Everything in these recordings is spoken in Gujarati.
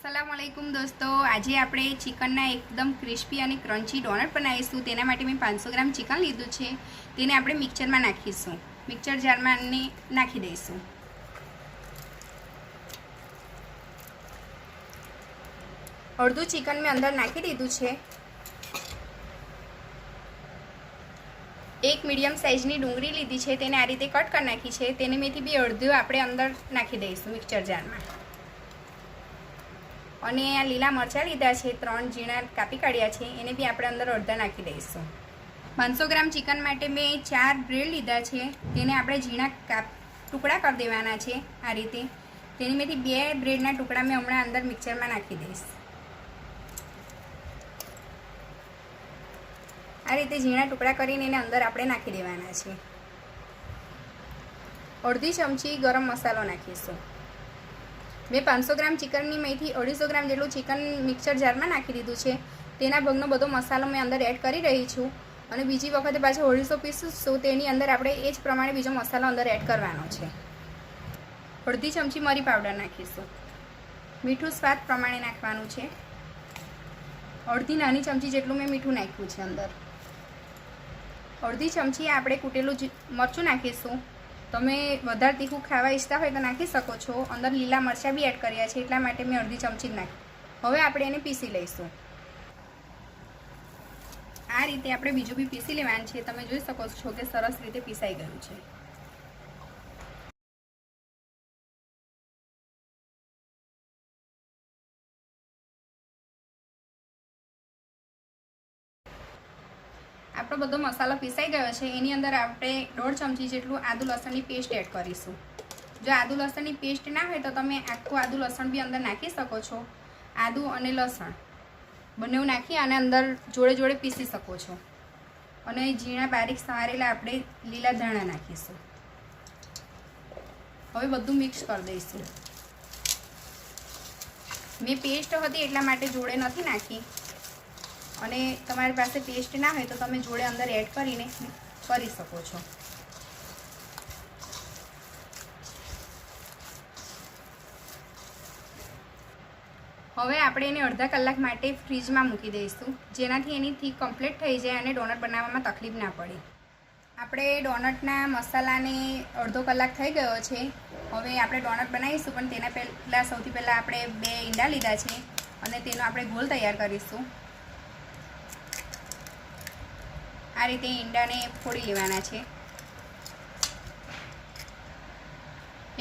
अस्सलामुअलैकुम दोस्तों, आज આપણે ચિકનના એકદમ ક્રિસ્પી અને ક્રન્ચી ડોનટ બનાવીશું। તેના માટે મેં 500 ગ્રામ ચિકન લીધું છે। તેને આપણે મિક્સરમાં નાખીશું। મિક્સર જારમાં નાખી દઈશું। અડધું ચિકન મેં અંદર નાખી દીધું છે। એક મીડિયમ સાઇઝની ડુંગળી લીધી છે, તેને આ રીતે કટ કરી નાખી છે। તેને મેથી બી અડધું આપણે અંદર નાખી દઈશું મિક્સર જારમાં। અને આ લીલા મરચાં લીધા છે, 3 ઝીણા કાપી કાઢ્યા છે, એને બી આપણે અંદર અડધા નાખી દઈશું। 500 ગ્રામ ચિકન માટે મેં 4 બ્રેડ લીધા છે, તેને આપણે ઝીણા ટુકડા કરી દેવાના છે આ રીતે। તેની મેથી 2 બ્રેડના ટુકડા મેં હમણાં અંદર મિક્સરમાં નાખી દઈશ। આ રીતે ઝીણા ટુકડા કરીને એને અંદર આપણે નાખી દેવાના છે। અડધી ચમચી ગરમ મસાલો નાખીશું। મેં 500 ગ્રામ ચિકનની મેથી 250 ગ્રામ જેટલું ચિકન મિક્સર જારમાં નાખી દીધું છે। તેના ભાગનો બધો મસાલો મેં અંદર એડ કરી રહી છું અને બીજી વખતે પાછો 250 પીસીશું તેની અંદર આપણે એ જ પ્રમાણે બીજો મસાલો અંદર એડ કરવાનો છે। અડધી ચમચી મરી પાવડર નાખીશું। મીઠું સ્વાદ પ્રમાણે નાખવાનું છે। અડધી નાની ચમચી જેટલું મેં મીઠું નાખ્યું છે અંદર। અડધી ચમચી આપણે કૂટેલું મરચું નાખીશું। તમે વધારે તીખું ખાવા ઈચ્છતા હોય તો નાખી શકો છો। અંદર લીલા મરચાં બી એડ કર્યા છે, એટલા માટે મેં અડધી ચમચી જ નાખી। હવે આપણે એને પીસી લઈશું। આ રીતે આપણે બીજું બી પીસી લેવાનું છે। તમે જોઈ શકો છો કે સરસ રીતે પીસાઈ ગયું છે। આપણો બધો મસાલો પીસાઈ ગયો છે। એની અંદર આપણે 1.5 ચમચી જેટલું આદુ લસણની પેસ્ટ એડ કરીશું। જો આદુ લસણની પેસ્ટ ના હોય તો તમે આખું આદુ લસણ બી અંદર નાખી શકો છો। આદુ અને લસણ બંને નાખી અને અંદર જોડે જોડે પીસી શકો છો। અને ઝીણા બારીક સમારેલા આપણે લીલા ધાણા નાખીશું। હવે બધું મિક્સ કરી દઈશું। મેં પેસ્ટ હતી એટલા માટે જોડે નથી નાખી, અને તમારી પાસે પેસ્ટ ના હોય તો તમે જોડે અંદર એડ કરીને કરી શકો છો। હવે આપણે એને અડધા કલાક માટે ફ્રીજમાં મૂકી દઈશું, જેનાથી એની થીક કમ્પ્લીટ થઈ જાય અને ડોનટ બનાવવામાં તકલીફ ના પડે। આપણે ડોનટના મસાલાને અડધો કલાક થઈ ગયો છે। હવે આપણે ડોનટ બનાવીશું, પણ તેના પહેલાં સૌથી પહેલાં આપણે 2 ઈંડા લીધા છે અને તેનો આપણે ગોળ તૈયાર કરીશું। આ રીતે ઈંડાને ફોડી લેવાના છે।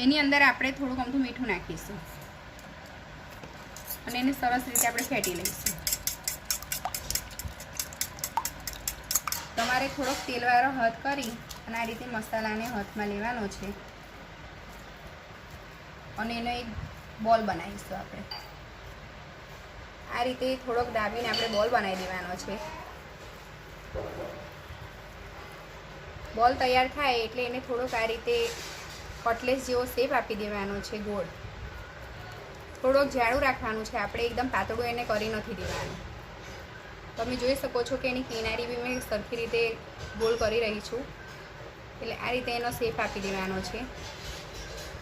એની અંદર આપણે થોડુંક અમથું મીઠું નાખીશું અને એને સરસ રીતે આપણે ફેટી લઈશું। તમારે થોડોક તેલવાળો હાથ કરી અને આ રીતે મસાલાને હાથમાં લેવાનો છે અને એનો એક બોલ બનાવીશું આપણે। આ રીતે થોડોક દાબીને આપણે બોલ બનાવી દેવાનો છે। બોલ તૈયાર થાય એટલે એને થોડોક આ રીતે કટલેસ જેવો શેપ આપી દેવાનો છે। ગોળ થોડોક જાડું રાખવાનું છે, આપણે એકદમ પાતળું એને કરી નથી દેવાનું। તમે જોઈ શકો છો કે એની કિનારી બી મેં સરખી રીતે ગોળ કરી રહી છું। એટલે આ રીતે એનો શેપ આપી દેવાનો છે।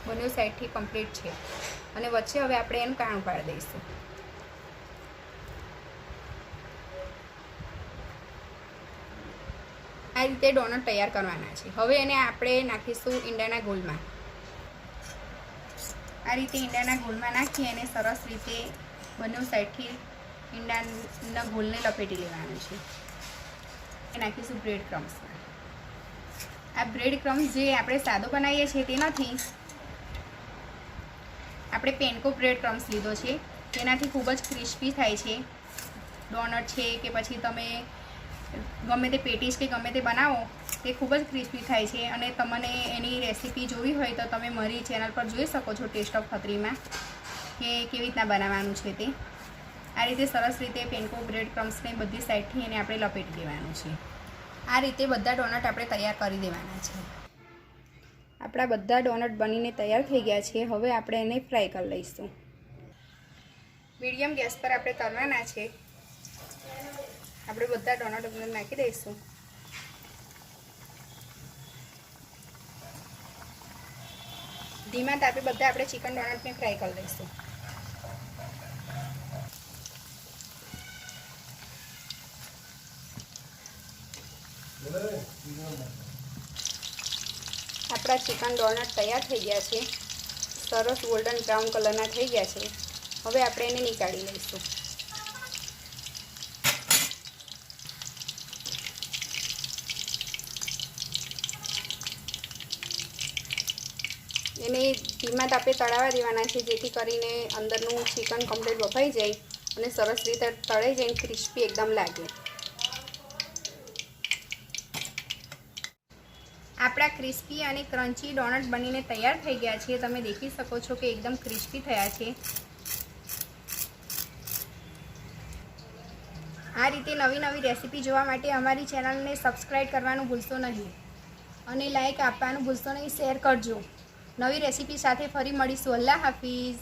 બંને સાઈડથી કમ્પ્લીટ છે અને વચ્ચે હવે આપણે એનું કાણું પાડી દઈશું। આ રીતે ડોનટ તૈયાર કરવાના છે। હવે એને આપણે નાખીશું ઈંડાના ગોળમાં। આ રીતે ઈંડાના ગોળમાં નાખી અને સરસ રીતે બંને સાઈડથી ઈંડાના ગોળને લપેટી લેવાનું છે। એ નાખીશું બ્રેડ ક્રમ્સમાં। આ બ્રેડ ક્રમ્સ જે આપણે સાદો બનાવીએ છીએ તે નથી, આપણે પેનકો બ્રેડ ક્રમ્સ લીધો છે, તેનાથી ખૂબ જ ક્રિસ્પી થાય છે ડોનટ છે કે પછી તમે ગમે તે પેટીસ કે ગમે તે બનાવો તે ખૂબ જ ક્રિસ્પી થાય છે। અને તમને એની રેસીપી જોવી હોય તો તમે મારી ચેનલ પર જોઈ શકો છો, ટેસ્ટ ઓફ ખત્રીમાં, કે કેવી રીતના બનાવવાનું છે તે। આ રીતે સરસ રીતે પેનકો બ્રેડ ક્રમ્સને બધી સાઈડથી એને આપણે લપેટી દેવાનું છે। આ રીતે બધા ડોનટ આપણે તૈયાર કરી દેવાના છે। આપણા બધા ડોનટ બનીને તૈયાર થઈ ગયા છે। હવે આપણે એને ફ્રાય કરી લઈશું। મીડિયમ ગેસ પર આપણે તળવાના છે। આપણે બધા ડોનટ અંદર નાખી દઈશું। ધીમા તાપે બધા આપણે ચિકન ડોનટને ફ્રાય કરી લઈશું। આપણા ચિકન ડોનટ તૈયાર થઈ ગયા છે, સરસ ગોલ્ડન બ્રાઉન કલરના થઈ ગયા છે. હવે આપણે એને નીકાળી લઈશું. એને ધીમા તાપે તળાવવા દેવાના છે, જેથી કરીને અંદરનું ચિકન કમ્પ્લીટ બફાઈ જાય અને સરસ રીતે તળાઈ જાય, ક્રિસ્પી એકદમ લાગે. આપણા ક્રિસ્પી અને ક્રન્ચી ડોનટ બનીને તૈયાર થઈ ગયા છે. તમે દેખી શકો છો કે એકદમ ક્રિસ્પી થયા છે. આ રીતે નવી નવી રેસીપી જોવા માટે અમારી ચેનલને સબસ્ક્રાઈબ કરવાનું ભૂલશો નહીં અને લાઈક આપવાનું ભૂલશો નહીં. શેર કરજો. નવી રેસીપી સાથે ફરી મળીશું. અલ્લાહ હાફિઝ.